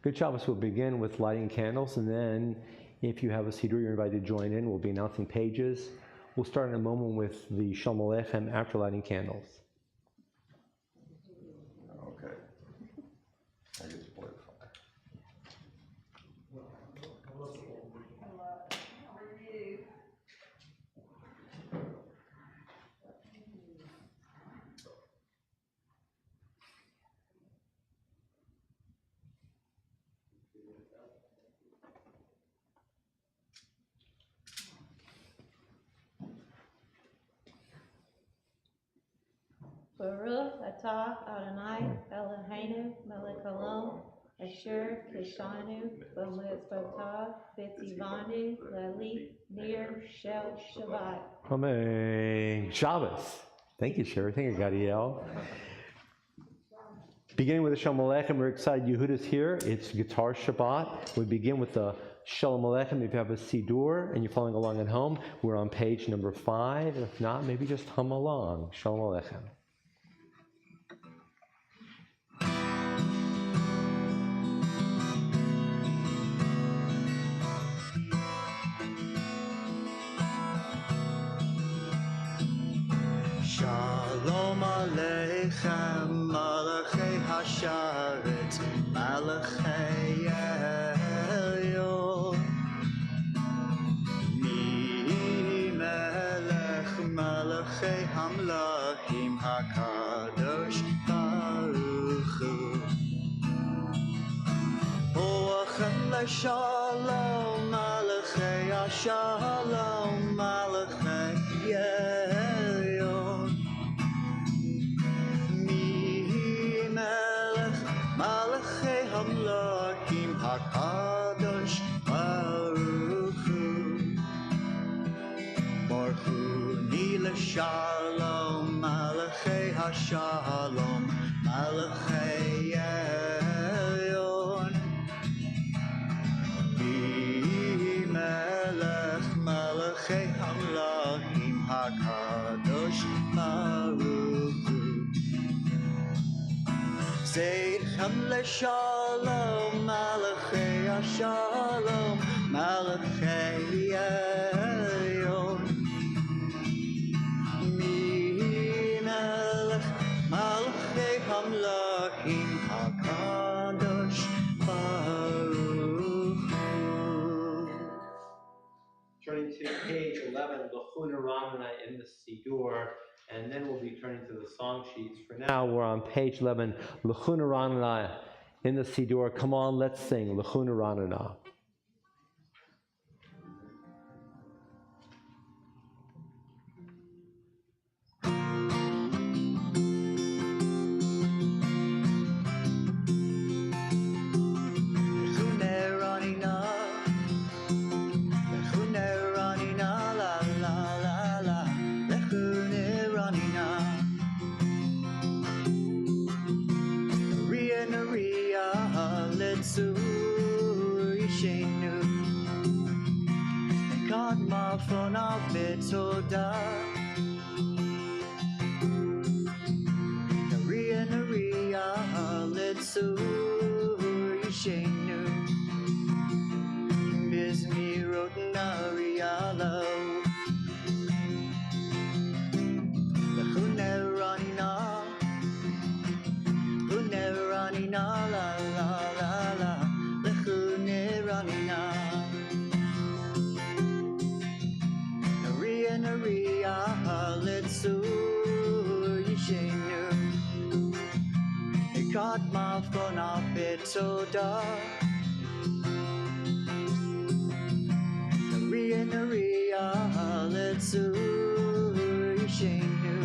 Good Shabbos. We'll begin with lighting candles, and then if you have a siddur, you're invited to join in. We'll be announcing pages. We'll start in a moment with the Shalom Aleichem after lighting candles. Okay. I get to play the fire. Baruch atah Adonai Eloheinu melech haolam asher kishanu b'mitzvotav v'tzivanu le'li nir shel Shabbat. Amen. Shabbos. Thank you, Sherry. Thank you, Gadiel. Beginning with the Shalom Aleichem, we're excited Yehuda's here. It's Guitar Shabbat. We begin with the Shalom Aleichem. If you have a siddur and you're following along at home, we're on page number 5. If not, maybe just hum along. Shalom Aleichem. Shalom Aleichem, Malachei Hasharetz, Malachei Elyon. Mi Melech, Malachei Hamlachim, HaKadosh Baruch Hu. Boachem leShalom, Malachei HaShalom, Malachei Elyon. Malachei Hamlachim HaKadosh Baruch Hu. Baruch Hu Ni LeShalom, Malachei HaShalom, Malachei Elyon. Melech Malachei Hamlachim HaKadosh Baruch Hu. Zeidchem leShalom, Malachei HaShalom, Malachei Elyon. Mi Melech Malachei Hamlachim HaKadosh Baruch Hu. Turning to page 11, Lachuna Ramana in the Siddur, and then we'll be turning to the song sheets. For now, we're on page 11, Lachuna Ramana in the Siddur. Come on, let's sing Lachuna Ramana. Fona betoda, Naria letsu yishenu, Bismirot narialo, Huneranina, Huneranina la la la la, Huneranina. Naria letsu yishenu, Ekat mafona betoda, Naria letsu yishenu,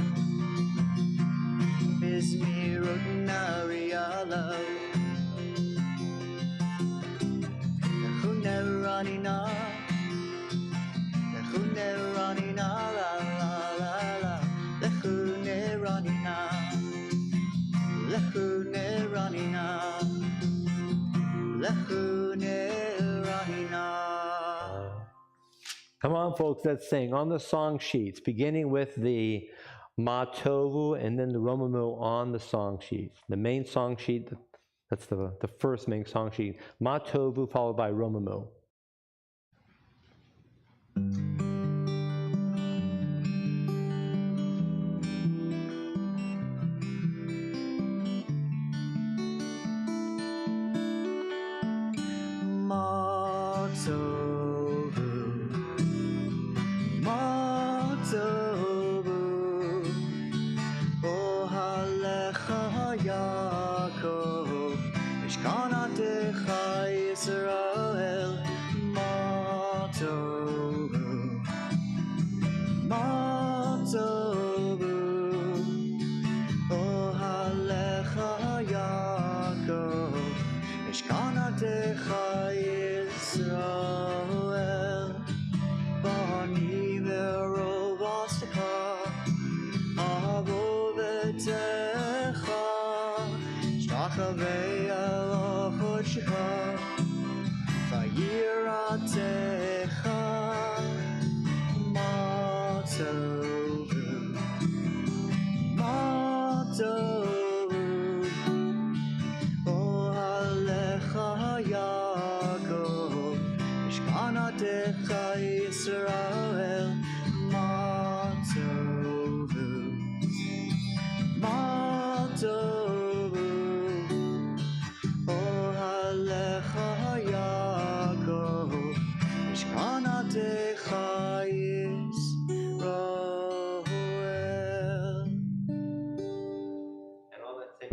Bismirot narialo, Huneranina. Lechuneranina la la la la, Lechuneranina, Lechuneranina, Lechuneranina. Come on, folks, let's sing on the song sheets, beginning with the Ma Tovu and then the Romamu on the song sheets. The main song sheet That's the first main song sheet. Ma Tovu followed by Romamu.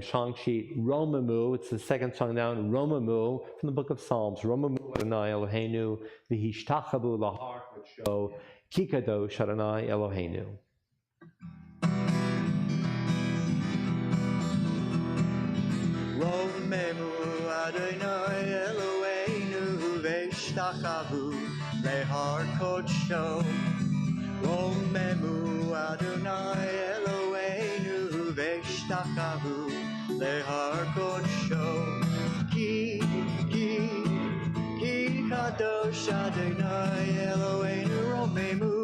Song sheet, Romamu, it's the second song down, Romamu, from the book of Psalms, Romamu Adonai Eloheinu, V'hishtachavu lahar kodsho, Kikadosh Adonai Eloheinu. Romamu Adonai Eloheinu, V'hishtachavu lahar kodsho. Romamu Adonai Eloheinu, V'hishtachavu lahar kodsho. Ki kadosh Adonai Eloheinu Romamu.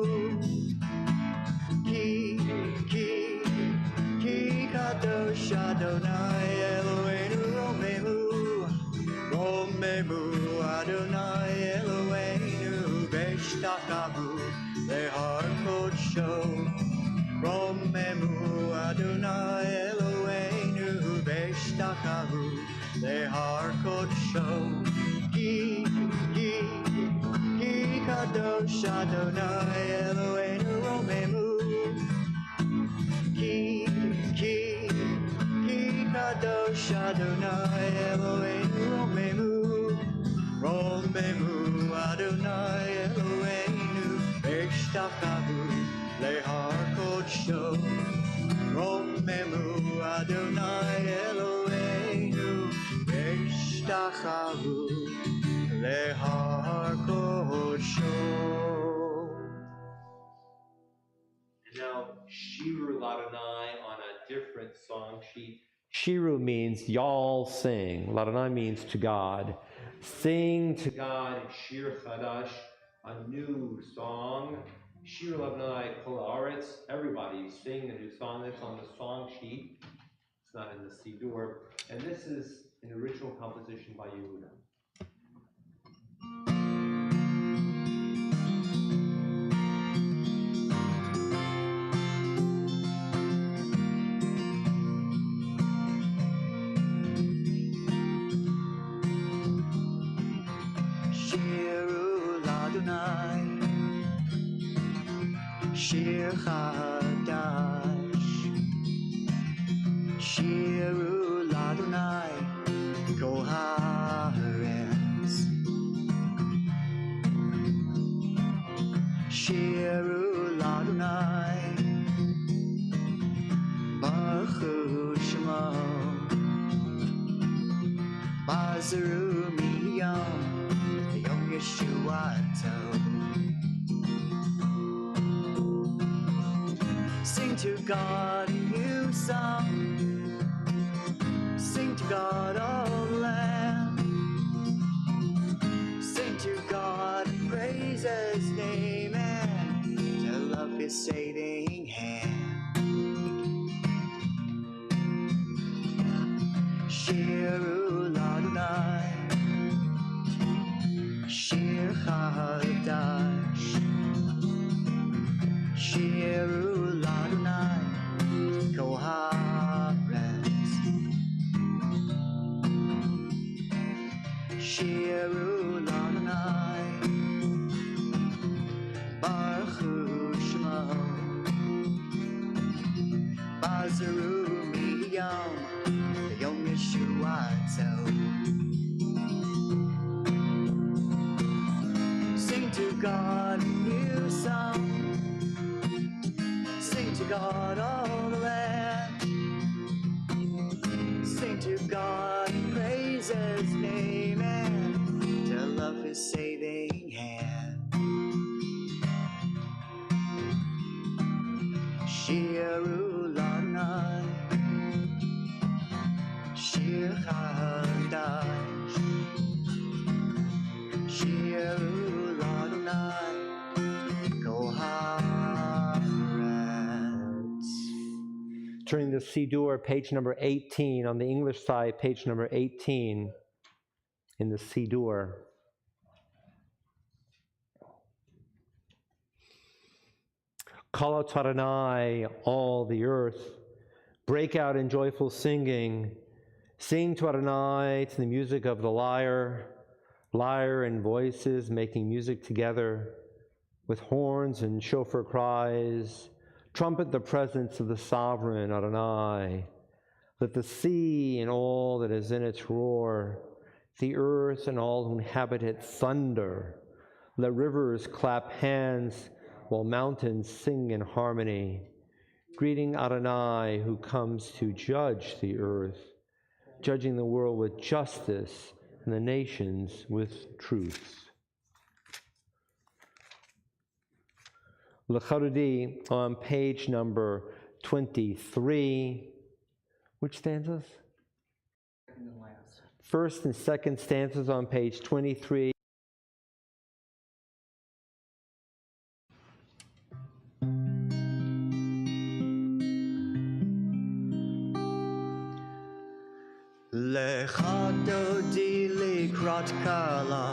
Ki kadosh Adonai Eloheinu Romamu. Romamu Adonai Eloheinu V'hishtachavu lahar kodsho. Romamu Adonai Eloheinu V'hishtachavu lahar kodsho. Ki kadosh Adonai Eloheinu Romamu. Ki kadosh Adonai Eloheinu Romamu. Romamu Adonai Eloheinu V'hishtachavu lahar kodsho. Romamu Adonai Eloheinu V'hishtachavu lahar kodsho. And now Shiru Ladonai on a different song sheet. Shiru means y'all sing. Ladonai means to God. Sing to God Shir Chadash, a new song. Shir Ladonai Kol Haaretz, everybody sing a new song. That's on the song sheet. It's not in the Siddur. And this is an original composition by Yehuda. Shir Chadash, Shiru Ladonai, Kol Haaretz. Shiru Ladonai, Baruch Shemo, Bazaru Miyom, Yom Yeshuato. Sing to God a new song. Sing to God, oh land. Sing to God and praise His name and tell of His saving hand. Shiru Adonai, Shir Chadash, Shiru Adonai, Koharetz, Shiru Adonai, Baruch Shemo, Bazaru Miyam, Yom Yeshuato. Sing to God a new song, sing to God all the land, sing to God and praise His name and tell of His saving hand. Shiru Adonai, Shir Chadash, Shiru Adonai, Koharetz. Turning to Siddur, page number 18, on the English side, page number 18 in the Siddur. Call out to Adonai, all the earth. Break out in joyful singing. Sing to Adonai to the music of the lyre. Lyre and voices making music together with horns and shofar cries. Trumpet the presence of the sovereign Adonai. Let the sea and all that is in it roar. The earth and all who inhabit it thunder. Let rivers clap hands while mountains sing in harmony. Greeting Adonai, who comes to judge the earth, judging the world with justice and the nations with truth. L'Charudi on page number 23. Which stanzas? Second and last. First and second stanzas on page 23. Lecha dodi likrot kala,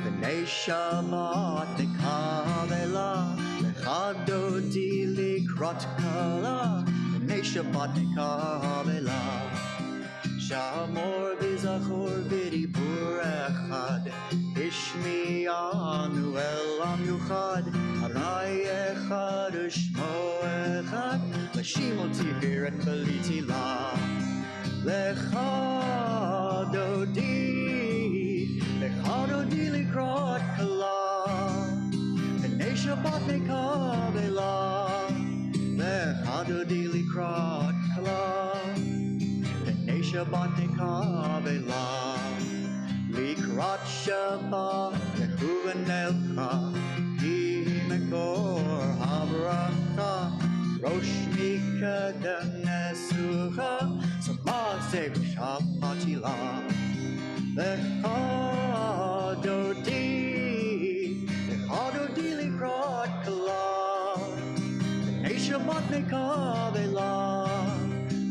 v'nei Shabbat nekavela. Lecha dodi likrot kala, v'nei Shabbat nekavela. Shamor v'zachor v'dibur echad, ishmi'anu elam yuchad. Adonai echad u'shmo echad, l'shimol tiferet b'liti la. Lecha dodi likrot kala, v'nei Shabbat nekavela. Lecha dodi likrot kala, v'nei Shabbat nekavela. Likrot Shabbat lehuvanelcha, ki mekor habracha. Rosh mikadem nesucha, Samase Shabbatila. Lecha dodi likrot kala, v'nei Shabbat nekavela.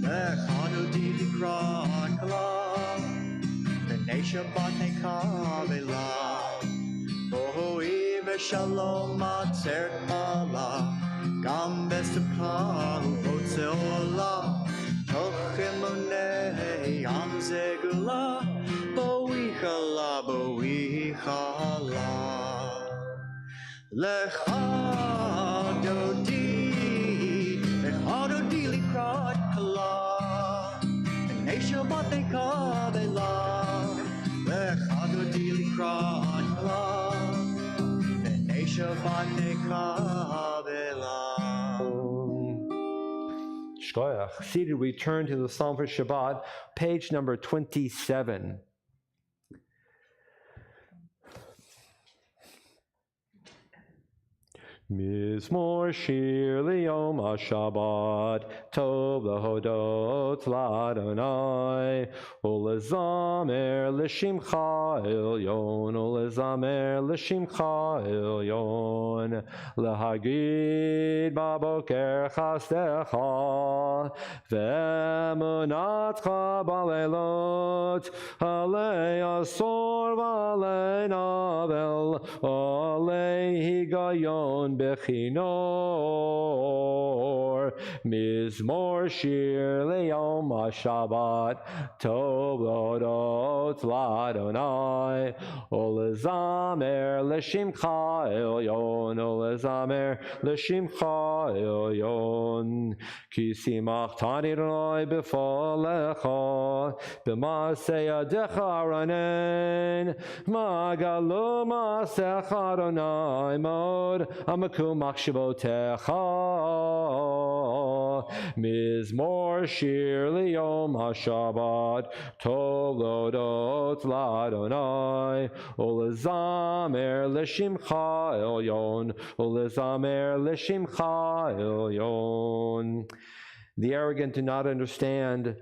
Lecha dodi likrot kala, v'nei Shabbat nekavela. Bohoi v'shalom atzert ala, gam besukha u'votze ola. Toch emunei am zegula, bo'ichala, bo'ichala. Lecha dodi likrot kala, v'nei Shabbat nekavela. Lecha dodi likrot kala, v'nei Shabbat nekavela. Shkoyach. Seated, we turn to the Psalm for Shabbat, page number 27. Mizmor shir liyom ha-Shabbat, tov lehodot l'Adonai, ulezamer l'shimcha elyon, ulezamer l'shimcha elyon, lehagid baboker chastecha, ve'emunatcha baleilot, alei asor v'alei navel, alei higayon bechinor, mizmor shir leyom ha-Shabbat, tov l'odot l'Adonai, ulezamer l'shimcha elyon, ulezamer l'shimcha elyon, ki simachtani Adonai b'folecha, b'masei yadecha aranen, magalu masecha Adonai mod, amakum machshavotecha, mizmor shir liyom ha-Shabbat, tov l'odot l'Adonai, ulezamer l'shimcha elyon, ulezamer l'shimcha elyon. The arrogant do not understand,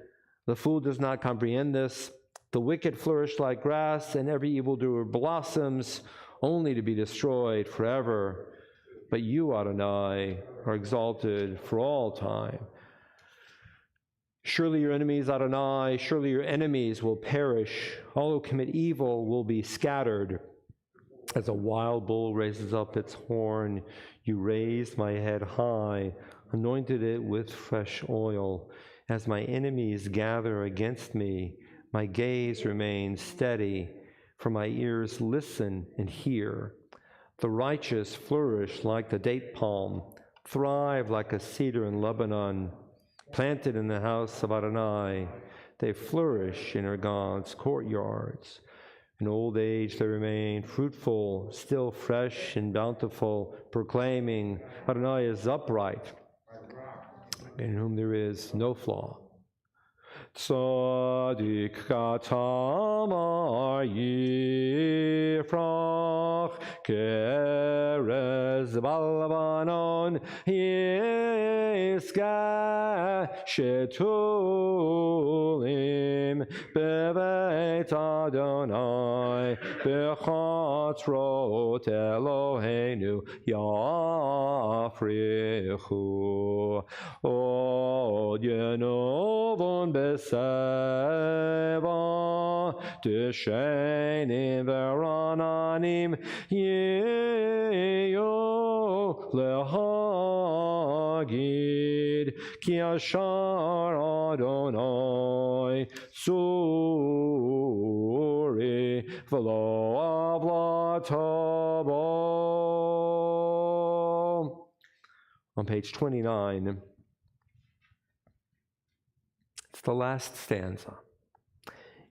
the fool does not comprehend this. The wicked flourish like grass, and every evildoer blossoms, only to be destroyed forever. But you, Adonai, are exalted for all time. Surely your enemies, Adonai, surely your enemies will perish. All who commit evil will be scattered. As a wild bull raises up its horn, you raised my head high, anointed it with fresh oil. As my enemies gather against me, my gaze remains steady, for my ears listen and hear. The righteous flourish like the date palm, thrive like a cedar in Lebanon, planted in the house of Adonai. They flourish in our God's courtyards. In old age they remain fruitful, still fresh and bountiful, proclaiming, Adonai is upright, in whom there is no flaw. Tzadik katamar yifrach, kerez balvanon yiska, shetulim beveit Adonai, bechatrot Eloheinu yafrichu, od yenovon Seva, Tishenim Verananim, Yeyo Lehagid, Ki Ashar Adonai, Suri, Velo Avlatabo. On page 29, it's the last stanza.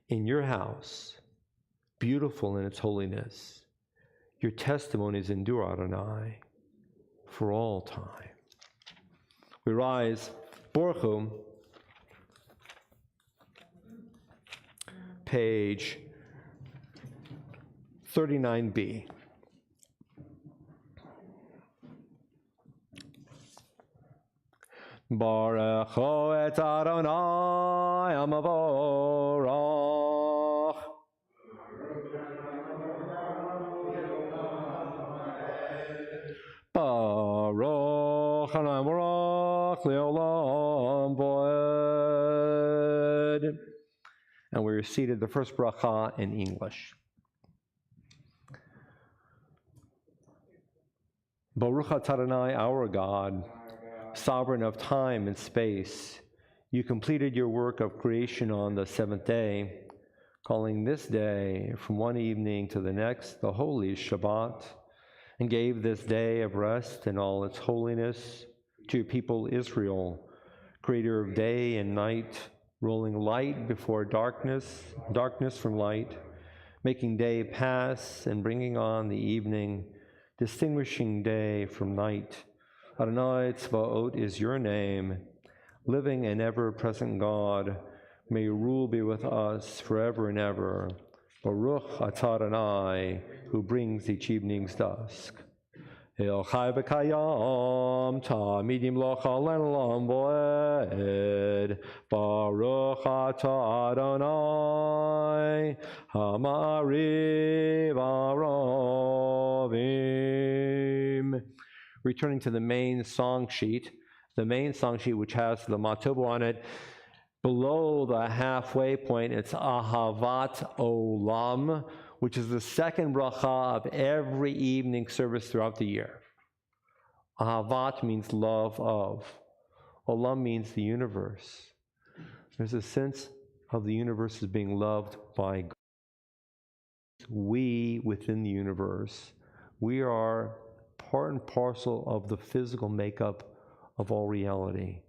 In your house, beautiful in its holiness, your testimonies endure, Adonai, for all time. We rise, Borchu, page 39b. Baruch et Adonai Amavorach. Baruch Adonai Amavorach Leolam Voed. And we're seated, the first bracha in English. Baruch Adonai, our God, sovereign of time and space, you completed your work of creation on the seventh day, calling this day from one evening to the next the holy Shabbat, and gave this day of rest in all its holiness to your people Israel, creator of day and night, rolling light before darkness, darkness from light, making day pass and bringing on the evening, distinguishing day from night. Adonai Tzvaot is your name, living and ever-present God. May your rule be with us forever and ever. Baruch atah Adonai, who brings each evening's dusk. El Chai B'Kayam, Tamidim Lochal Olam Voed, Baruch Atah Adonai, Hamariv Aravim. Returning to the main song sheet, which has the matubo on it, below the halfway point, it's Ahavat Olam, which is the second bracha of every evening service throughout the year. Ahavat means love of. Olam means the universe. There's a sense of the universe as being loved by God. We, within the universe, we are part and parcel of the physical makeup of all reality.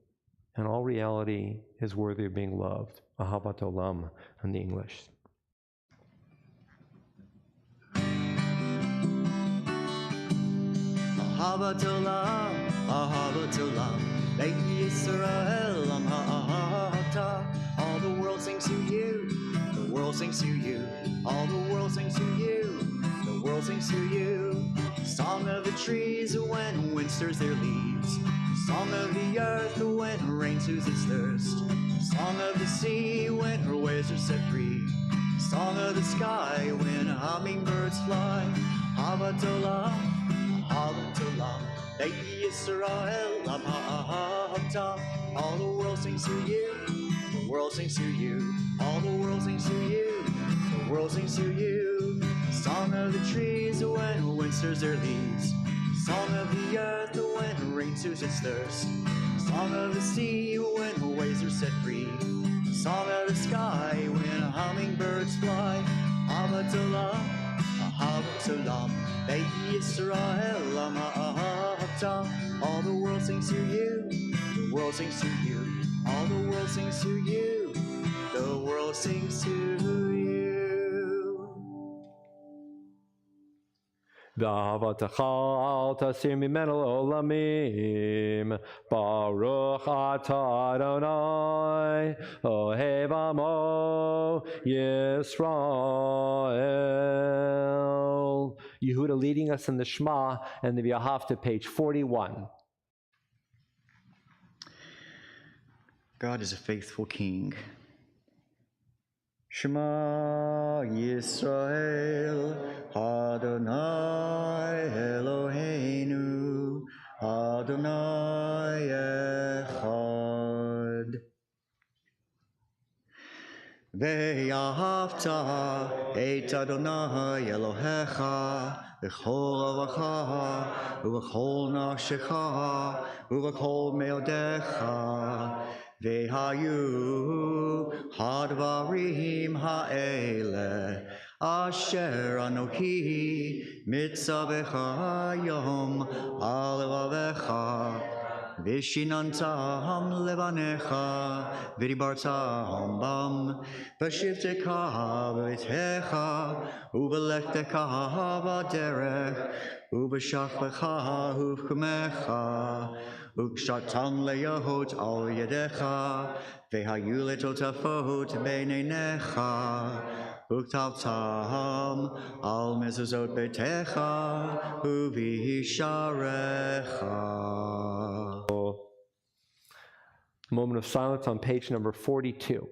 And all reality is worthy of being loved. Ahavat Olam in the English. Ahavat olam, Beit Yisrael, Am ha'ata. All the world sings to you, the world sings to you. All the world sings to you, the world sings to you. Song of the trees when wind stirs their leaves. Song of the earth when rain soothes its thirst. Song of the sea when her waves are set free. Song of the sky when hummingbirds fly. Ahavat olam, Ahavat olam, Beit Yisrael, Am ha'ata. All the world sings to you, the world sings to you. All the world sings to you, the world sings to you. Song of the trees when wind stirs their leaves. Song of the earth when rain soothes its thirst. Song of the sea when waves are set free. Song of the sky when hummingbirds fly. Ahavat olam, Ahavat olam, Beit Yisrael, Am ha'ata. All the world sings to you, the world sings to you. All the world sings to you, the world sings to you. V'ahavatecha al tasir mimenu olamim, Baruch atah Adonai, ohev amo Yisrael. Yehuda leading us in the Shema and the V'ahavta, page 41. God is a faithful king. Shema Yisrael, Adonai Eloheinu, Adonai Echad. Ve'ahavta et Adonai Elohecha v'chol avacha u'v'chol nafshecha u'v'chol meodecha ve'hayu hadvarim ha'ele asher anochi mitzavecha yom al levavecha Vishinantam levanecha, v'dibartam bam, v'shivtecha v'itecha, u'v'lechtecha v'derech, u'v'shachlecha u'v'chumecha, u'kshatam leyahot al yedecha, v'hayu letotafot beinenecha, u'ktavtam al mezuzot betecha, u'v'hisharecha. Moment of silence on page number 42.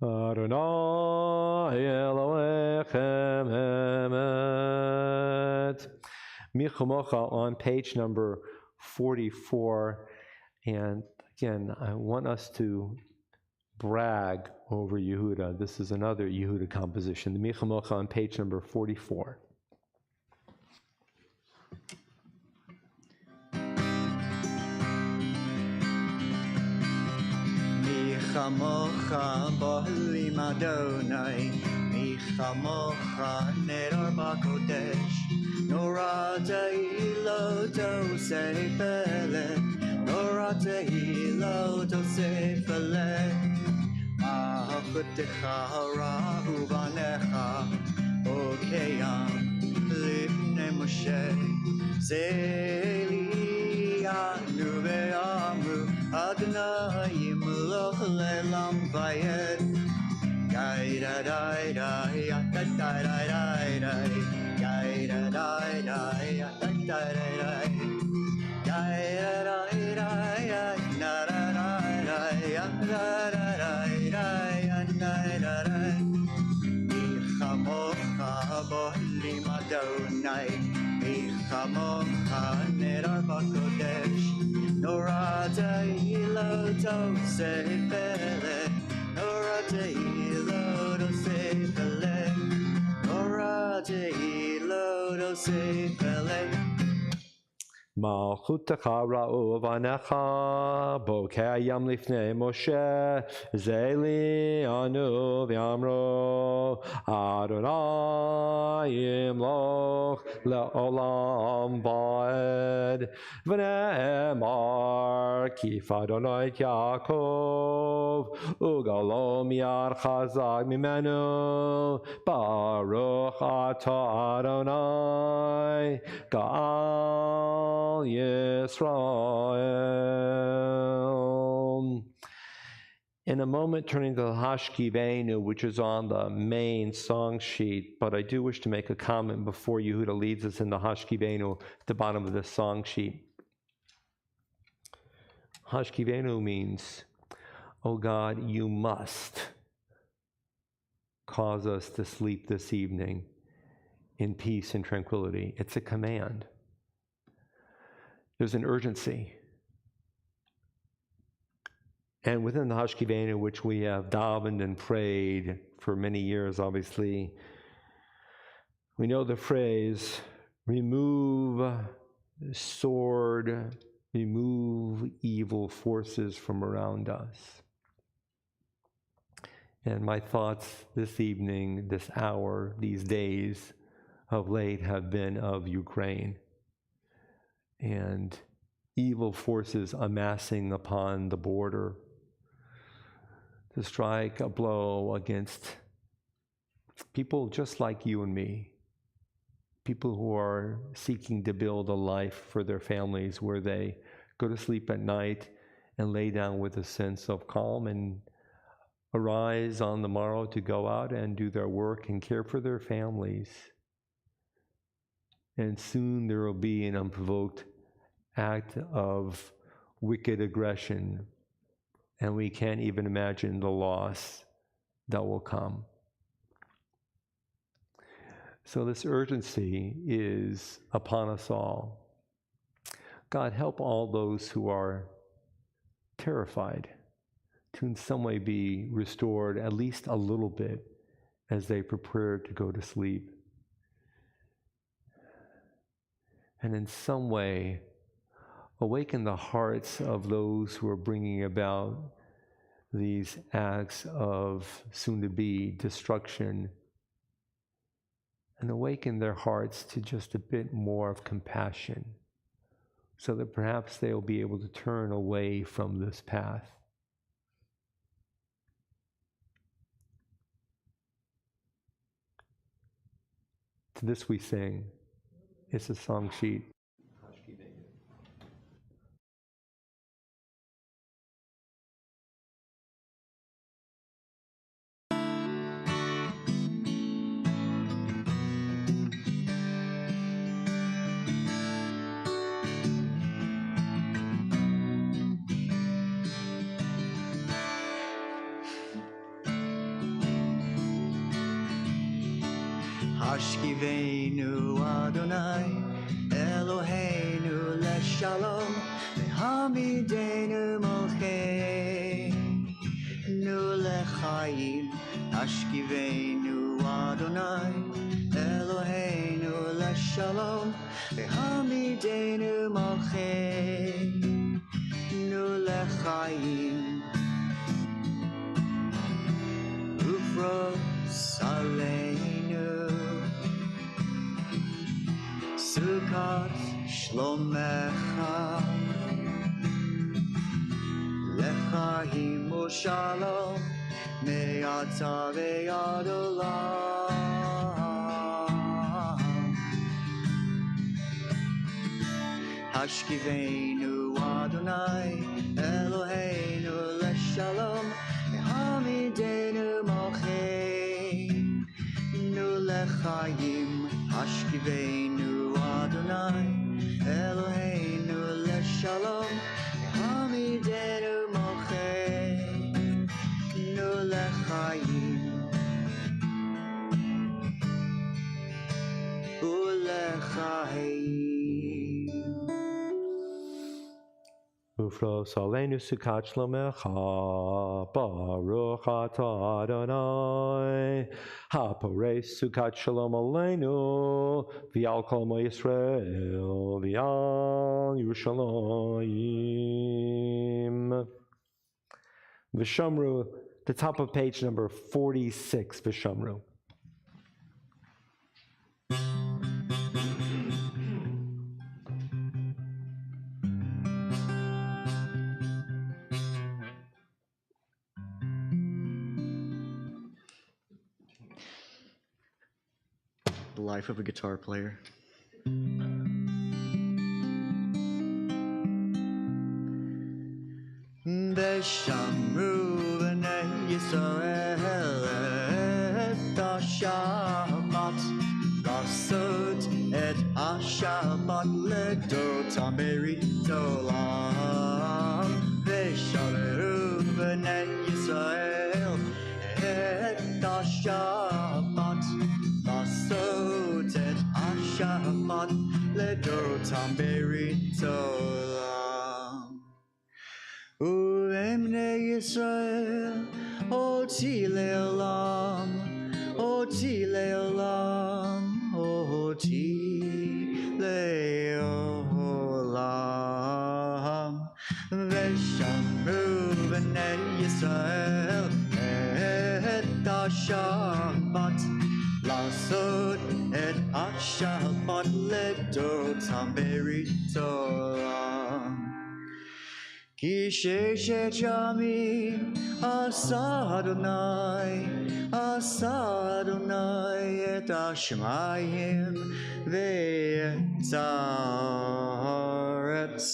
Adonai Elohechem Emet. Michamocha on page number 44. And again, I want us to brag over Yehuda. This is another Yehuda composition. The Michamocha on page number 44. Michamocha b'olim Adonai, Michamocha nedar b'kodesh, Nora te'ilo tosei pelech, Nora te'ilo tosei pelech, Ahavutecha rahu vanecha, Okeyam lifnei Moshe, Zeli anu ve'amru, Adonai yimloch le'lam vayed. Yai da da da ya da da da da da. Yai da da da ya da da da da. Yai da da da ya da da da da ya da da da da ya da da da. Michamocha b'olim Adonai, Michamocha nedar b'kodesh. Nora te'ilo tosei pelech, Nora te'ilo tosei pelech, Nora te'ilo tosei pelech. Malchutecha ra'u vanecha, bokei hayam lifnei Moshe, Zeli anu v'amro, Adonai yimloch le'olam va'ed, v'ne'emar kif Adonai et Yaakov, ugalo miyad chazak mimenu, Baruch atah Adonai, Ga'al Yisrael. In a moment, turning to the Hashkivenu, which is on the main song sheet, but I do wish to make a comment before Yehuda leads us in the Hashkivenu at the bottom of the song sheet. Hashkivenu means, oh God, you must cause us to sleep this evening in peace and tranquility. It's a command. There's an urgency. And within the Hashkivenu, which we have davened and prayed for many years, obviously, we know the phrase, remove sword, remove evil forces from around us. And my thoughts this evening, this hour, these days of late have been of Ukraine and evil forces amassing upon the border to strike a blow against people just like you and me, people who are seeking to build a life for their families where they go to sleep at night and lay down with a sense of calm and arise on the morrow to go out and do their work and care for their families. And soon there will be an unprovoked act of wicked aggression, and we can't even imagine the loss that will come. So this urgency is upon us all. God, help all those who are terrified to in some way be restored at least a little bit as they prepare to go to sleep. And in some way, awaken the hearts of those who are bringing about these acts of soon-to-be destruction, and awaken their hearts to just a bit more of compassion, so that perhaps they'll be able to turn away from this path. To this we sing. It's a song sheet. Hashkivenu Adonai, Eloheinu leshalom, Vehamidenu molcheinu lechaim. Hashkivenu Adonai, Eloheinu leshalom, Vehamidenu molcheinu lechaim. Ufros aleinu, Sukkot shlomecha, lechahim u'shalom, me'ata ve'ad olam. Hashkivenu Adonai, Eloheinu leshalom, Vehamidenu molcheinu lechaim. Hashkivenu Adonai, Eloheinu leshalom, Vehamidenu molcheinu lechaim. Ulechaim. Uflos aleinu sukat shlomecha, baruch atah Adonai, haporei sukat shalom aleinu, v'al kol mo Yisrael, v'al Yerushalayim. V'shamru, the top of page number 46, V'shamru. The life of a guitar player. Beshamru b'nei Yisrael et ha-Shabbat, lasot et ha-Shabbat ledotam berit olam. Beshamru b'nei Yisrael et ha-Shabbat, lasot et ha-Shabbat ledotam berit olam. U'emnei Yisrael, oti le'olam, oti le'olam, oti le'olam. V'shamru b'nei Yisrael et ha-Shabbat, lasot et ha-Shabbat ledotam berit olam. Ki sheshet yamim asa Adonai et hashamayim ve'et haaretz.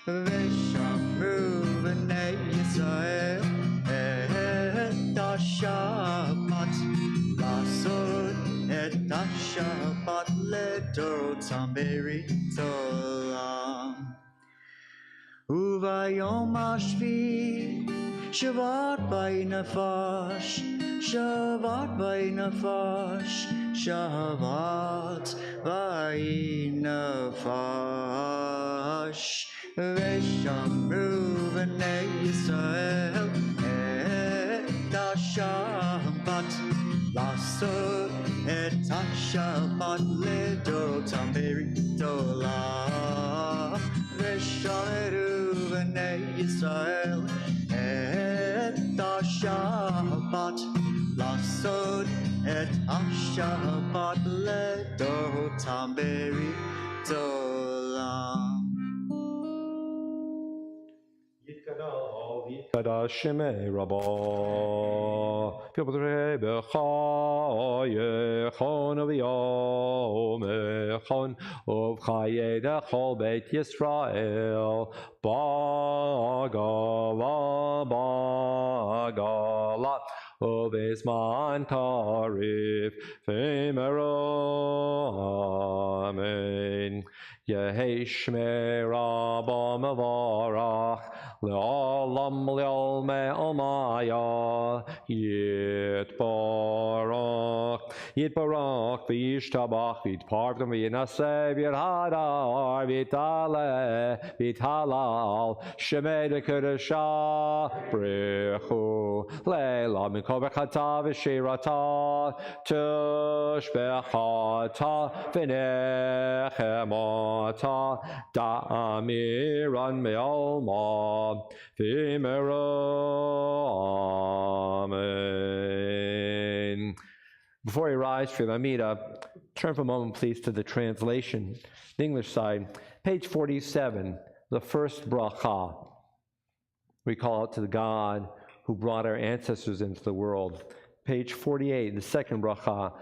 V'shamru b'nei Yisrael et ha-Shabbat, lasot et ha-Shabbat ledotam berit olam. Uvayom hashvi, Shabbat b'nafash, Shabbat b'nafash, Shabbat b'nafash. V'shamru b'nei Yisrael et ha-Shabbat, lasot et ha-Shabbat ledotam berit olam. V'shamru b'nei Yisrael et ha-Shabbat, lasot et ha-Shabbat ledotam berit olam. Yitkadal Shemei Rabbah, V'yodrei b'chayechon v'yomechon, uv'chayei dechol Beit Yisrael, ba'gala, ובזמן קריב במהרה אמן. יהי שמי רבא מברך לעולם לעולמי עלמיא יתברך Yitbarach v'yishtabach v'yitparvim v'yinaseh v'yirhadar v'yitale v'yithalal shemei v'kedusha brechu leila mikol b'chata v'shirata tushbechata v'nechemata da'amiran me'olma v'imero amen. Before we rise for the Amida, turn for a moment, please, to the translation, the English side, page 47, the first bracha. We call out to the God who brought our ancestors into the world. Page 48, the second bracha,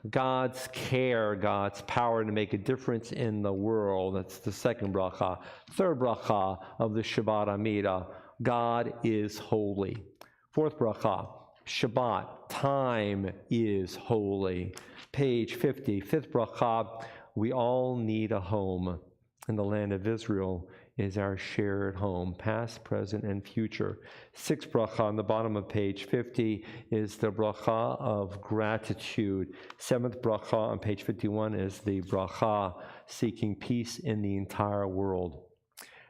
God's care, God's power to make a difference in the world. That's the second bracha. Third bracha of the Shabbat Amida, God is holy. Fourth bracha, Shabbat, time is holy. Page 50, fifth bracha, we all need a home. And the land of Israel is our shared home, past, present, and future. Sixth bracha on the bottom of page 50 is the bracha of gratitude. Seventh bracha on page 51 is the bracha seeking peace in the entire world.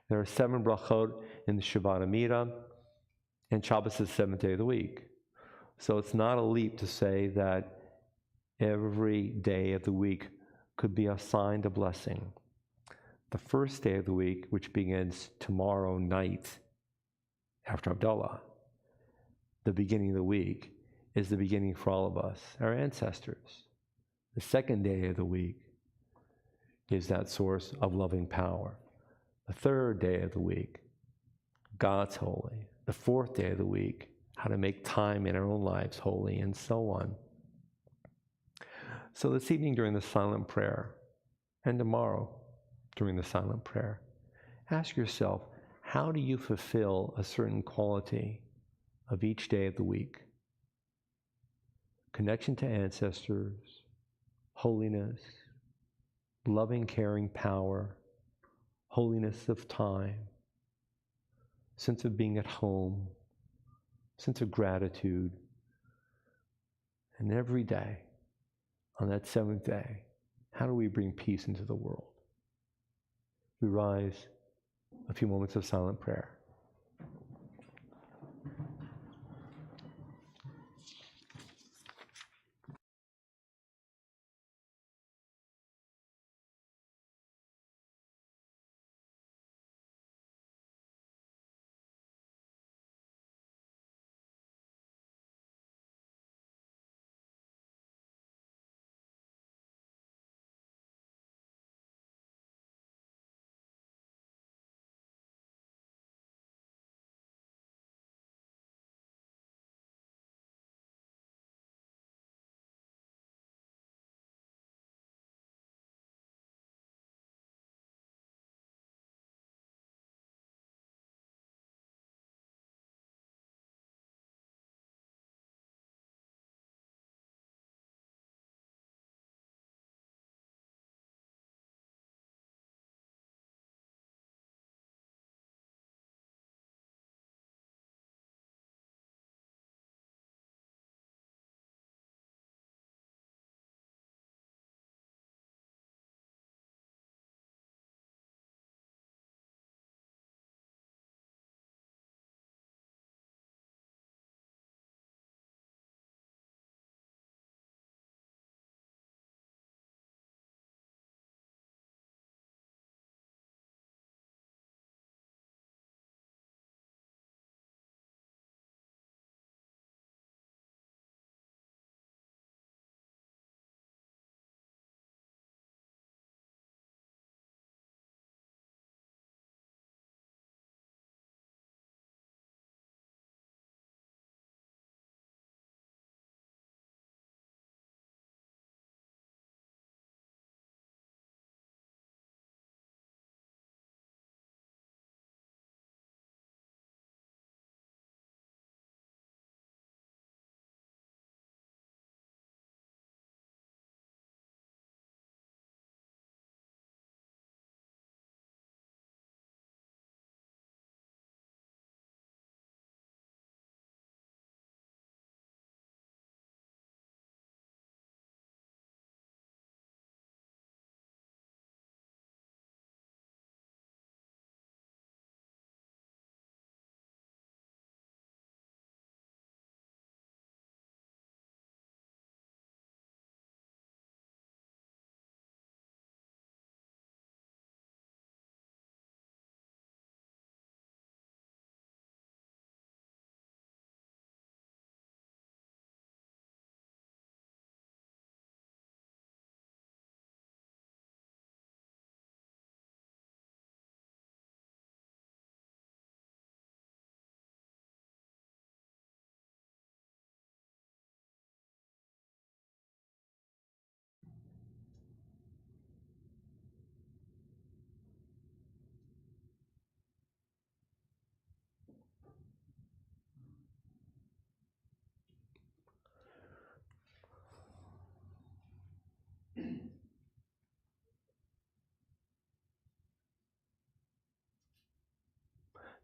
There are 7 brachot in the Shabbat Amida, and Shabbos is the 7th day of the week. So it's not a leap to say that every day of the week could be assigned a blessing. The first day of the week, which begins tomorrow night after Abdullah, the beginning of the week, is the beginning for all of us, our ancestors. The second day of the week is that source of loving power. The third day of the week, God's holy. The fourth day of the week, how to make time in our own lives holy, and so on. So this evening during the silent prayer, and tomorrow during the silent prayer, ask yourself, how do you fulfill a certain quality of each day of the week? Connection to ancestors, holiness, loving, caring power, holiness of time, sense of being at home, sense of gratitude. And every day, on that 7th day, how do we bring peace into the world? We rise, a few moments of silent prayer.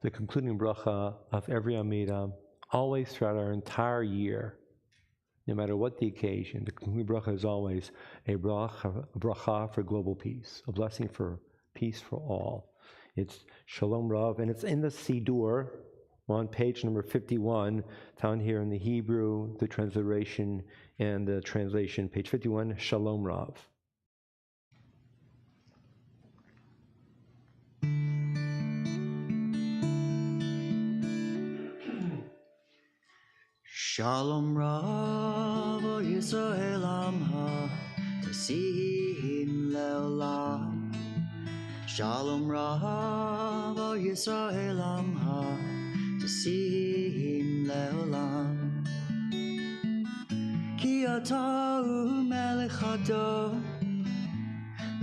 the concluding bracha of every Amidah, always throughout our entire year, no matter what the occasion. The concluding bracha is always a bracha for global peace, a blessing for peace for all. It's Shalom Rav, and it's in the Sidur on page number 51, found here in the Hebrew, the transliteration, and the translation, page 51, Shalom Rav. Shalom Rav O Yisrael Amha Tasim Leolam. Shalom Rav O Yisrael Amha Tasim Leolam. Ki Atah Melech Hador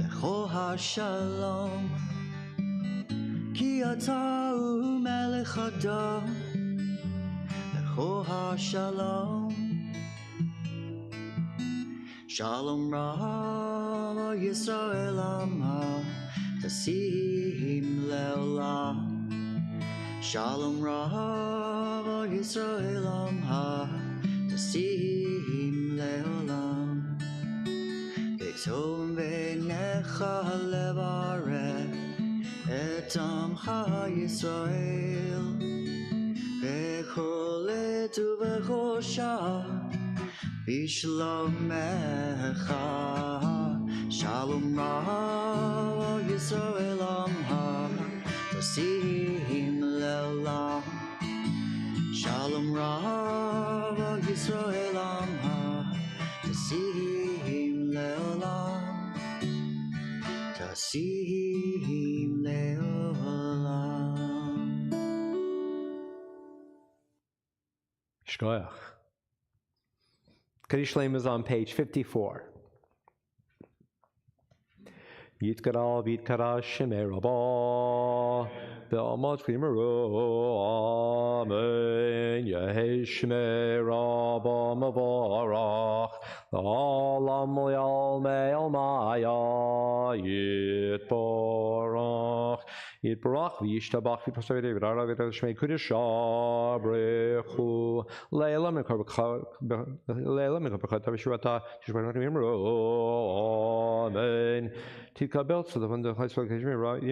Lecho HaShalom. Ki Atah Melech Hador Lecho HaShalom. Shalom Rav O Yisrael Amha Tasim Leolam. Shalom Rav O Yisrael Amha Tasim Leolam. Ketom V'necha Levarech Et Amcha Yisrael Bechol עת Ubechol Shah Bishlomecha. Shalom Rav O Yisrael Amha Tasim Leolam. Shalom Rav O Yisrael Amha Tasim Leolam. Tasim Leolam. Shkoyach. Kaddish Shalom is on page 54. Yitkara v'yitkara shemei Rabbah v'amat v'yimeru amen. Yehi shemei Rabbah mevarach v'alam li'almei almaya yitbarach. Yitbarach v'yishtabach v'yitbarach v'yitbarach v'yitbarach shmei kudusha brechu le'elam mekarbechata v'shurata tishbarach v'yimeru amen. Tikabel to the one the high school Yimeru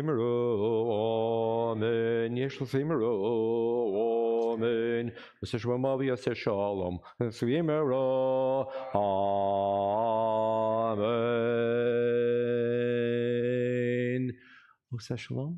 amen. Yeshua Yimeru amen. Mr. Shwamavi Yaseh Shalom. Yimeru amen. Oseh Shalom.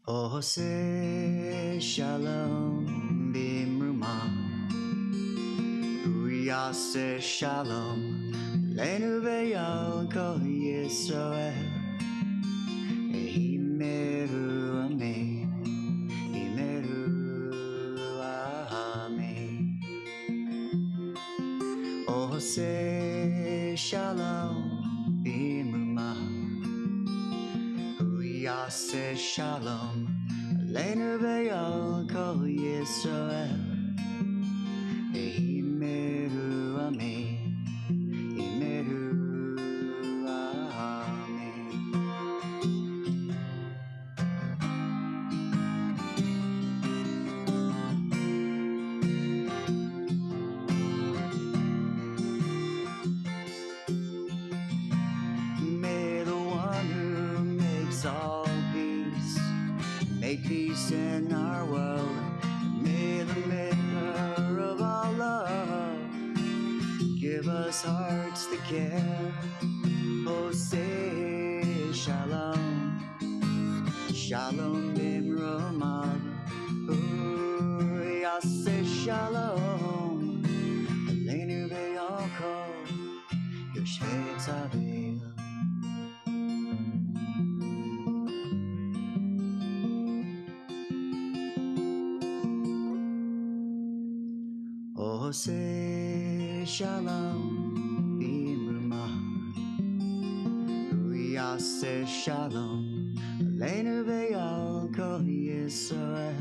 Oseh Shalom Bimruma Uyaseh Shalom Lenu V'yal Kol Yisrael Himeru Amen. Himeru Amen. Oseh Shalom Bimruma Uyaseh Shalom Lenu V'yal Kol Yisrael Himeru Amen. Himeru Amen. May the one who makes all peace make peace in our world. May the maker of all love give us hearts that care. Oh, say Shalom, Shalom Bimromav. Oh, Yaseh Shalom, Aleinu V'yakol Yoshvei Tzavil. Oseh Shalom Bimuma Hu Yaseh Shalom Aleinu ve'al kol Yisrael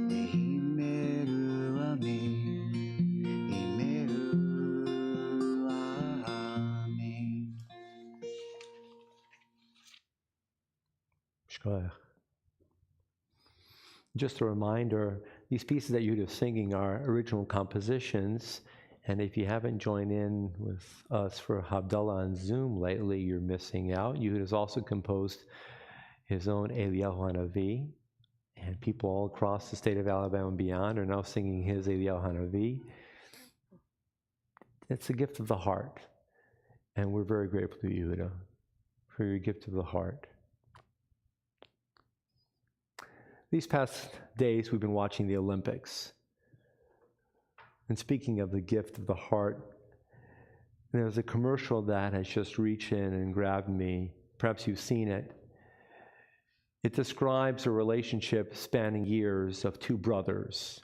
Ve'himeru Amen Himeru Amen. Shkoyach. Just a reminder, these pieces that you're singing are original compositions, and if you haven't joined in with us for Havdalah on Zoom lately, you're missing out. Yehud has also composed his own Eliyahu Hanavi, and people all across the state of Alabama and beyond are now singing his Eliyahu Hanavi. It's a gift of the heart, and we're very grateful to you, Yehuda, for your gift of the heart. These past days, we've been watching the Olympics. And speaking of the gift of the heart, there's a commercial that has just reached in and grabbed me. Perhaps you've seen it. It describes a relationship spanning years of two brothers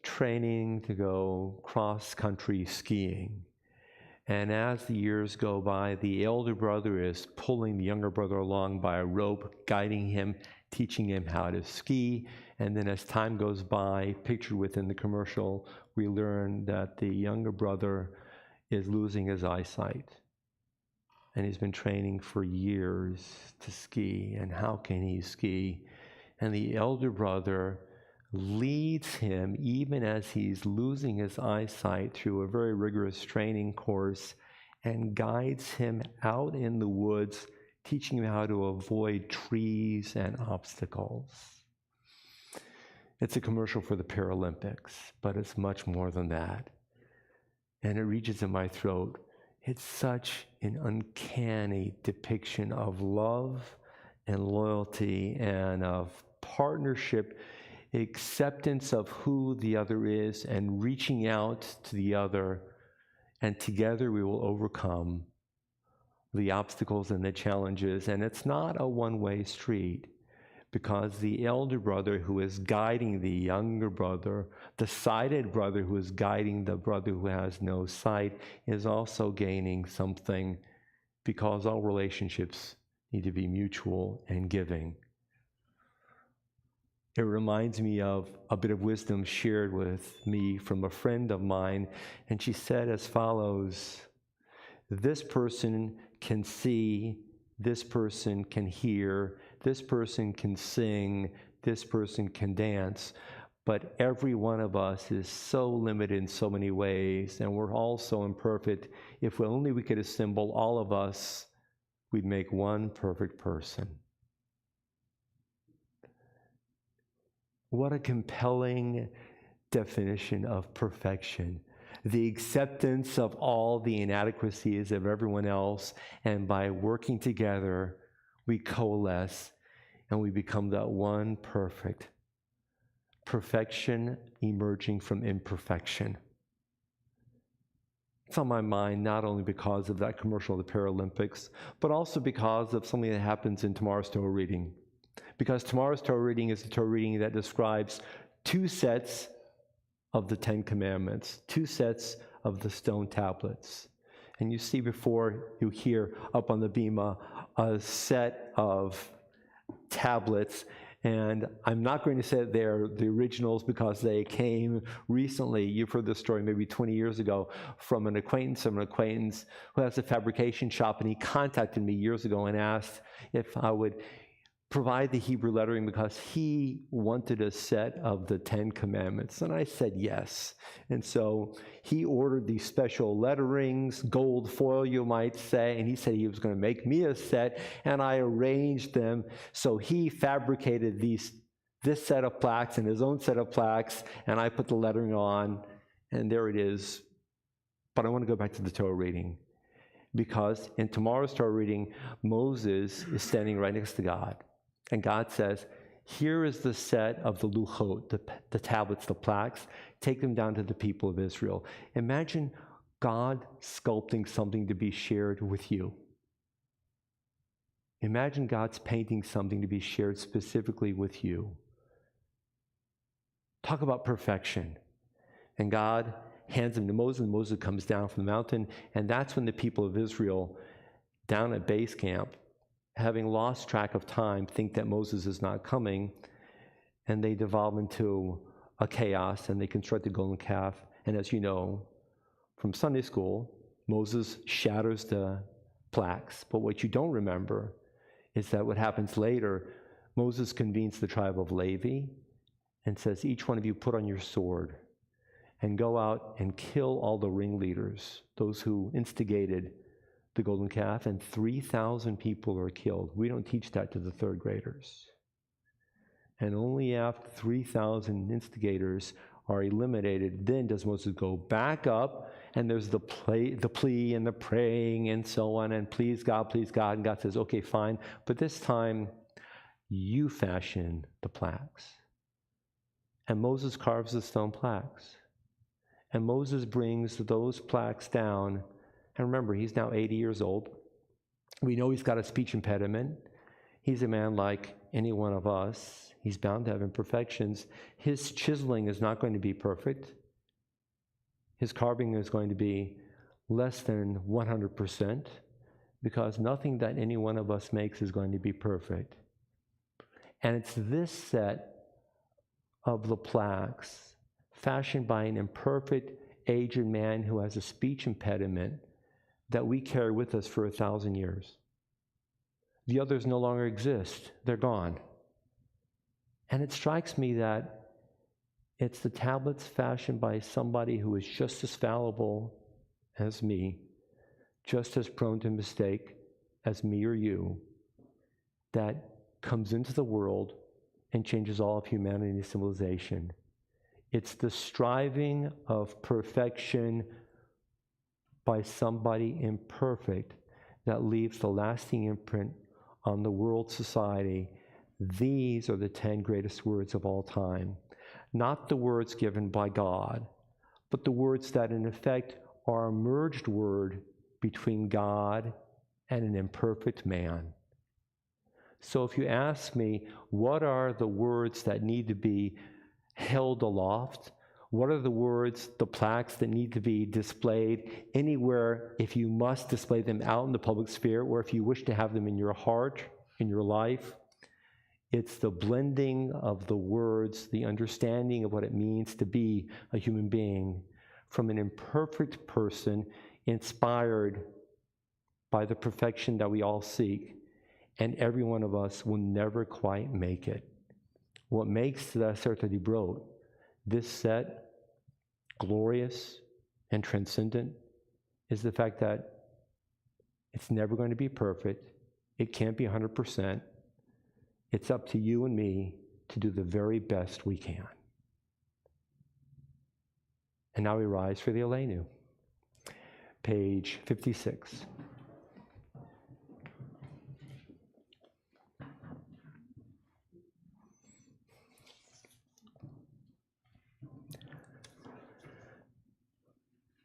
training to go cross-country skiing. And as the years go by, the elder brother is pulling the younger brother along by a rope, guiding him, teaching him how to ski. And then as time goes by, pictured within the commercial, we learn that the younger brother is losing his eyesight. And he's been training for years to ski. And how can he ski? And the elder brother leads him, even as he's losing his eyesight, through a very rigorous training course and guides him out in the woods, teaching him how to avoid trees and obstacles. It's a commercial for the Paralympics, but it's much more than that. And it reaches in my throat. It's such an uncanny depiction of love and loyalty and of partnership, acceptance of who the other is, and reaching out to the other, and together we will overcome the obstacles and the challenges. And it's not a one-way street, because the elder brother who is guiding the younger brother, the sighted brother who is guiding the brother who has no sight, is also gaining something, because all relationships need to be mutual and giving. It reminds me of a bit of wisdom shared with me from a friend of mine, and she said as follows: this person can see, this person can hear, this person can sing, this person can dance, but every one of us is so limited in so many ways, and we're all so imperfect. If only we could assemble all of us, we'd make one perfect person. What a compelling definition of perfection. The acceptance of all the inadequacies of everyone else, and by working together, we coalesce and we become that one perfect. Perfection emerging from imperfection. It's on my mind not only because of that commercial of the Paralympics, but also because of something that happens in tomorrow's Torah reading. Because tomorrow's Torah reading is the Torah reading that describes two sets of the Ten Commandments, two sets of the stone tablets. And you see before you here up on the bima a set of tablets, and I'm not going to say that they're the originals because they came recently. You've heard this story maybe 20 years ago from an acquaintance who has a fabrication shop, and he contacted me years ago and asked if I would provide the Hebrew lettering because he wanted a set of the Ten Commandments. And I said yes. And so he ordered these special letterings, gold foil you might say, and he said he was going to make me a set, and I arranged them. So he fabricated this set of plaques and his own set of plaques, and I put the lettering on, and there it is. But I want to go back to the Torah reading, because in tomorrow's Torah reading, Moses is standing right next to God. And God says, here is the set of the luchot, the tablets, the plaques. Take them down to the people of Israel. Imagine God sculpting something to be shared with you. Imagine God's painting something to be shared specifically with you. Talk about perfection. And God hands him to Moses, and Moses comes down from the mountain, and that's when the people of Israel, down at base camp, having lost track of time, think that Moses is not coming, and they devolve into a chaos, and they construct the golden calf. And as you know from Sunday school, Moses shatters the plaques. But what you don't remember is that what happens later, Moses convenes the tribe of Levi and says, each one of you put on your sword and go out and kill all the ringleaders, those who instigated the golden calf, and 3,000 people are killed. We don't teach that to the third graders. And only after 3,000 instigators are eliminated, then does Moses go back up, and there's the plea and the praying and so on, and please God, and God says, okay, fine, but this time you fashion the plaques. And Moses carves the stone plaques. And Moses brings those plaques down, and remember, he's now 80 years old. We know he's got a speech impediment. He's a man like any one of us. He's bound to have imperfections. His chiseling is not going to be perfect. His carving is going to be less than 100%, because nothing that any one of us makes is going to be perfect. And it's this set of the plaques, fashioned by an imperfect, aged man who has a speech impediment, that we carry with us for 1,000 years. The others no longer exist. They're gone. And it strikes me that it's the tablets fashioned by somebody who is just as fallible as me, just as prone to mistake as me or you, that comes into the world and changes all of humanity's civilization. It's the striving of perfection by somebody imperfect that leaves the lasting imprint on the world society. These are the 10 greatest words of all time. Not the words given by God, but the words that in effect are a merged word between God and an imperfect man. So if you ask me, what are the words that need to be held aloft? What are the words, the plaques that need to be displayed anywhere, if you must display them out in the public sphere, or if you wish to have them in your heart, in your life? It's the blending of the words, the understanding of what it means to be a human being from an imperfect person inspired by the perfection that we all seek. And every one of us will never quite make it. What makes the Aseret Dibrot, this set, glorious and transcendent, is the fact that it's never going to be perfect. It can't be 100%. It's up to you and me to do the very best we can. And now we rise for the Aleinu. Page 56.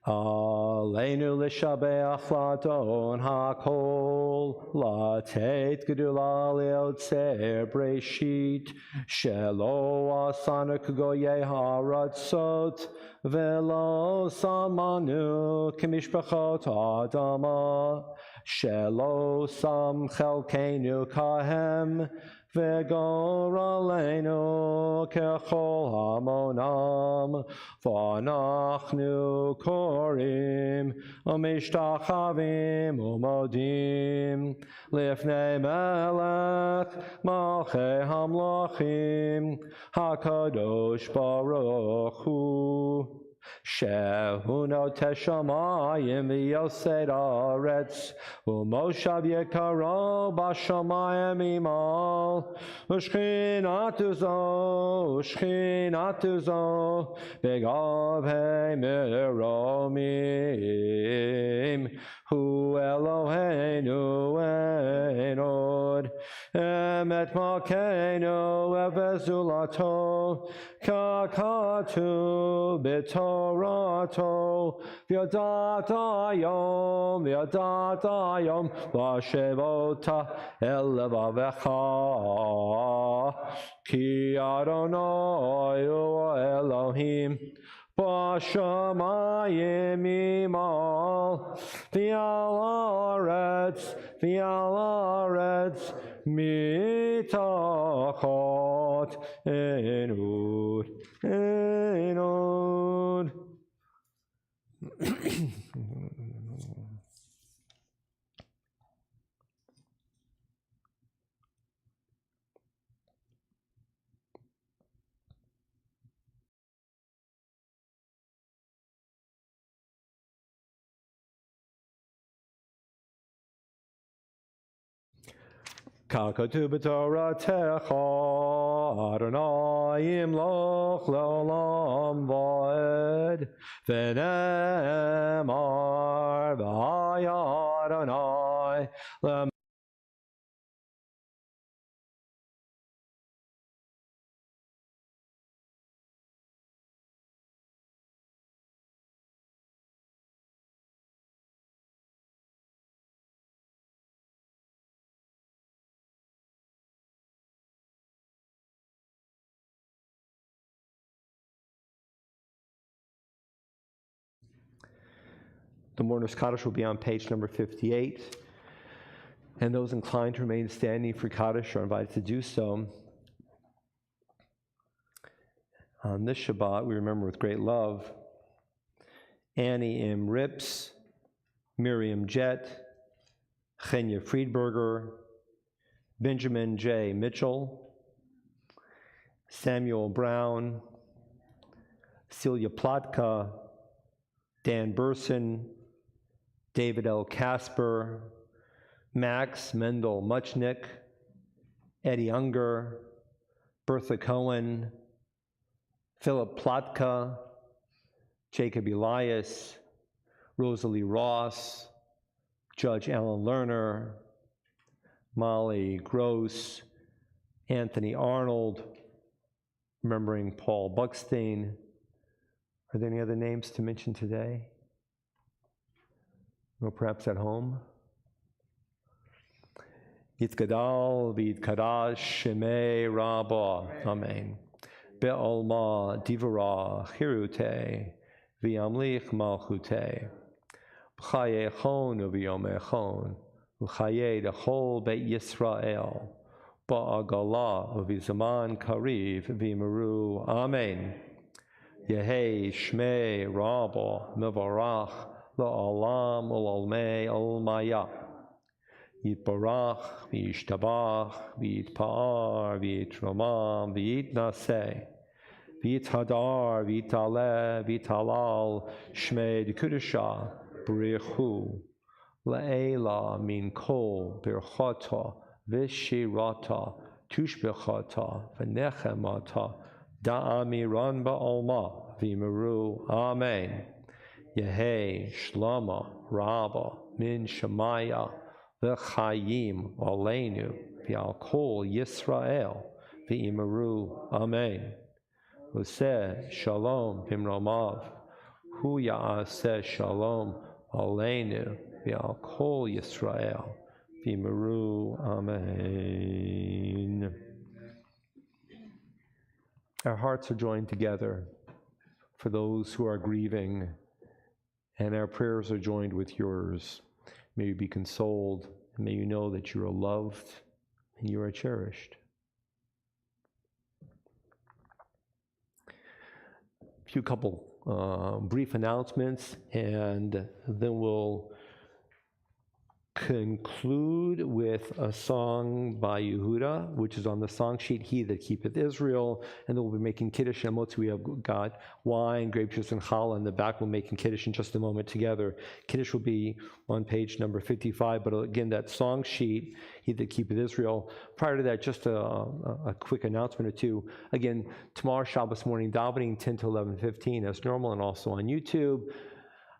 Aleinu l'shabeach l'adon hakol, latet gedula leotzer breshit, shelo asanu k'goyei haratzot, velo samanu k'mishpachot adama, shelo sam chelkeinu kahem, V'gor aleinu kechol hamonam, v'anachnu korim, u'mishtachavim u'modim, lifnei melech malchei hamlachim, hakadosh baruch hu. Shehu notes shamayim v'yosed haaretz, u'moshav yekaro b'shamayim imal, u'shchinatu zo, b'gavhei meromim, hu Eloheinu ein od, emet malkeinu evezulato, kakatu b'torato, v'yadat ayom, v'ashevota el levavecha, ki Adonai hu Elohim, Bashamayim imal, v'al haaretz, mitachot enud. Kakatu b'toratecha, Adonai imloch le'olam va'ed, v'nemar v'haya Adonai le'm. The mourner's Kaddish will be on page number 58. And those inclined to remain standing for Kaddish are invited to do so. On this Shabbat, we remember with great love Annie M. Rips, Miriam Jett, Chenya Friedberger, Benjamin J. Mitchell, Samuel Brown, Celia Plotka, Dan Burson, David L. Casper, Max Mendel Muchnick, Eddie Unger, Bertha Cohen, Philip Plotka, Jacob Elias, Rosalie Ross, Judge Alan Lerner, Molly Gross, Anthony Arnold, remembering Paul Buckstein. Are there any other names to mention today? Or perhaps at home? Yitgadal v'yitkadash shemei Rabba. Amen. Be'olma divara chirute v'yamlich malchute. B'chaye chon v'yom echon. B'chaye dechol beit Yisrael. Ba'agala v'zaman kariv v'yimaru. Amen. Yehei shmei Rabba mevarach la'olam u'lalmei olmaya. Yitbarach v'yishtabach v'yitpa'ar v'yitramam v'yitnaseh v'yithadar v'yitaleh v'yitalal shmei d'kudusha b'richu la'ela min kol birchata v'shirata tushbechata v'nechemata da'amiran ba'olma v'yimaru. Amen. Yehei shlama rabba min shemaya v'chayim aleinu v'al kol Yisrael v'imaru. Amen. Useh shalom b'mromav hu ya'aseh shalom aleinu v'al kol Yisrael v'imaru. Amen. Our hearts are joined together for those who are grieving, and our prayers are joined with yours. May you be consoled, and may you know that you are loved and you are cherished. A couple brief announcements, and then we'll conclude with a song by Yehuda, which is on the song sheet, He That Keepeth Israel, and then we'll be making Kiddush and Motzi. We have got wine, grape juice, and challah in the back. We'll make Kiddush in just a moment together. Kiddush will be on page number 55, but again, that song sheet, He That Keepeth Israel. Prior to that, just a quick announcement or two. Again, tomorrow, Shabbos morning, davening 10 to 11:15 as normal, and also on YouTube.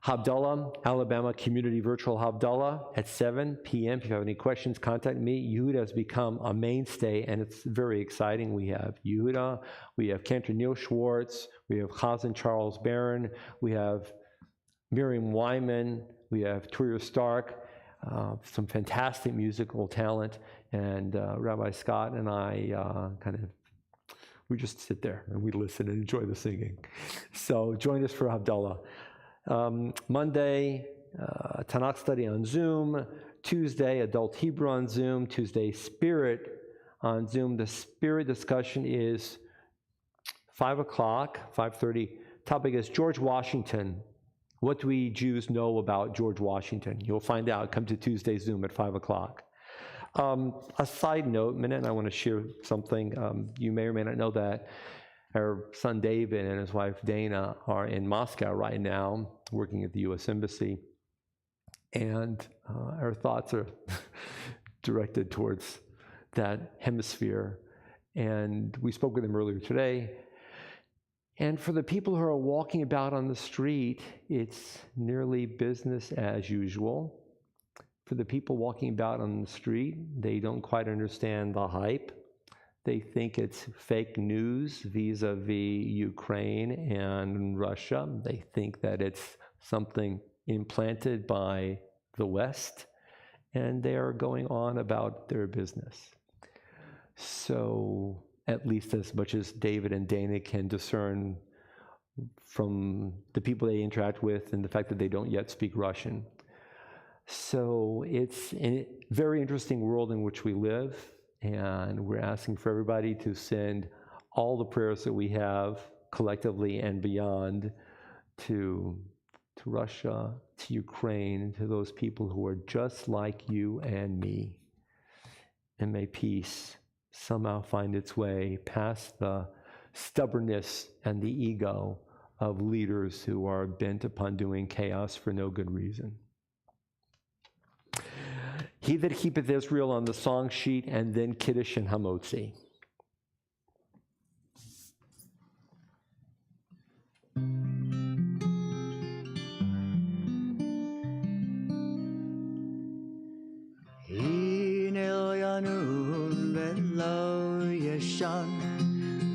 Havdalah, Alabama Community Virtual Havdalah at 7 p.m. If you have any questions, contact me. Yehuda has become a mainstay, and it's very exciting. We have Yehuda, we have Cantor Neil Schwartz, we have Chazan Charles Barron, we have Miriam Wyman, we have Turia Stark, some fantastic musical talent, and Rabbi Scott and I kind of We just sit there and we listen and enjoy the singing. So join us for Havdalah. Monday, Tanakh study on Zoom. Tuesday, Adult Hebrew on Zoom. Tuesday, Spirit on Zoom. The Spirit discussion is 5 o'clock, 5:30. Topic is George Washington. What do we Jews know about George Washington? You'll find out. Come to Tuesday Zoom at 5 o'clock. A side note, and I want to share something. You may or may not know that our son David and his wife Dana are in Moscow right now, working at the U.S. Embassy. And our thoughts are directed towards that hemisphere. And we spoke with them earlier today. And for the people who are walking about on the street, it's nearly business as usual. For the people walking about on the street, they don't quite understand the hype. They think it's fake news vis-a-vis Ukraine and Russia. They think that it's something implanted by the West, and they are going on about their business. So, at least as much as David and Dana can discern from the people they interact with and the fact that they don't yet speak Russian. So it's a very interesting world in which we live, and we're asking for everybody to send all the prayers that we have collectively and beyond to Russia, to Ukraine, to those people who are just like you and me. And may peace somehow find its way past the stubbornness and the ego of leaders who are bent upon doing chaos for no good reason. He that keepeth Israel on the song sheet, and then Kiddush and Hamotzi.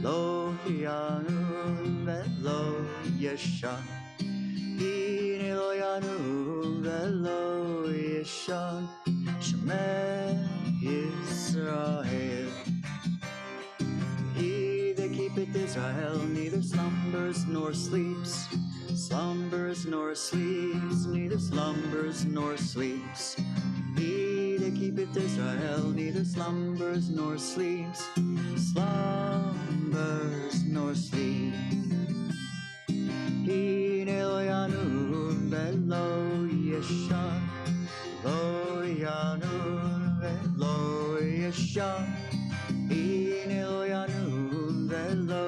Lo yanu velo yeshan. Hine lo yanu velo yeshan. Shemeh Yisrael. He that keepeth Israel neither slumbers nor sleeps. Slumbers nor sleeps, neither slumbers nor sleeps. He that keepeth Israel neither slumbers nor sleeps. Slumbers nor sleep. Hine lo yanun velo yeshan. Lo yanun velo yeshan. Hine lo yanun velo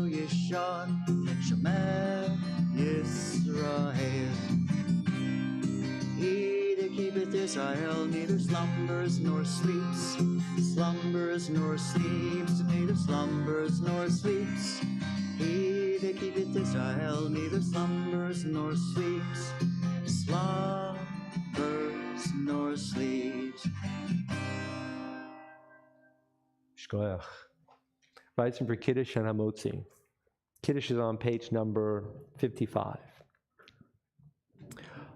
yeshan. Shemeh Yisrael. He that keepeth Israel neither slumbers nor sleeps. Slumbers nor sleeps, neither slumbers nor sleeps. He that keepeth Israel neither slumbers nor sleeps. Slumbers nor sleeps. Shkoyach. Writes for Kiddush and Hamotzi. Kiddush is on page number 55.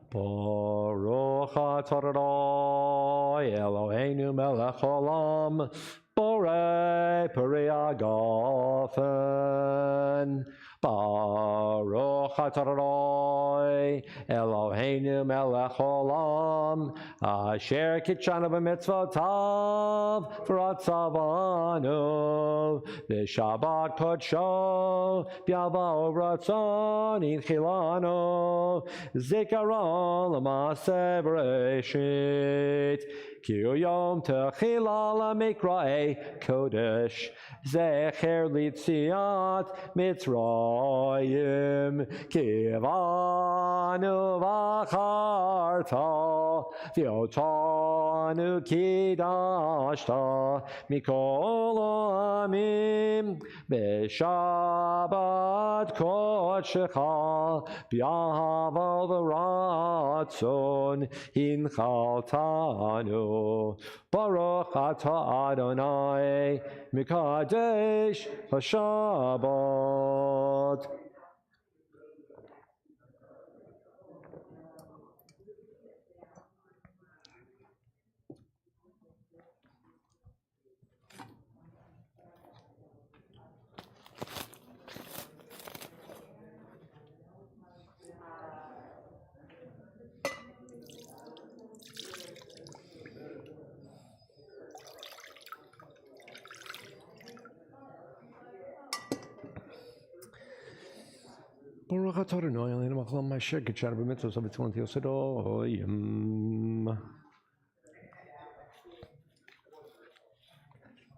Baruch atah Adonai Eloheinu melech haolam borei peri hagafen. Baruch atah Adonai Eloheinu melech haolam asher kitshanu b'mitzvotav v'ratzavanu v'shabbat kodsho b'yavo v'ratzon inchilanu zikaron l'maaseh bereshit ki hu yom techila l'mikra'ei kodesh zecher litziat mitzrayim kivanu v'acharta v'otanu kidashta mikol ha'amim b'shabbat kodshecha b'yahava v'ratzon hinchaltanu Baruch atah Adonai Mikadesh HaShabbat. Baruch atah Adonai Eloheinu melech haolam asher kitshanu b'mitzvos v'tzivot yosadoyim.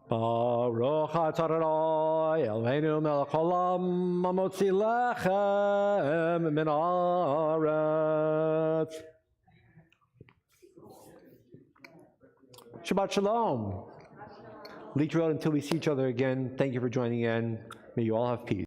Baruch atah Adonai Eloheinu melech haolam hamotzi lechem min haaretz. Shabbat shalom. Leech until we see each other again. Thank you for joining in. May you all have peace.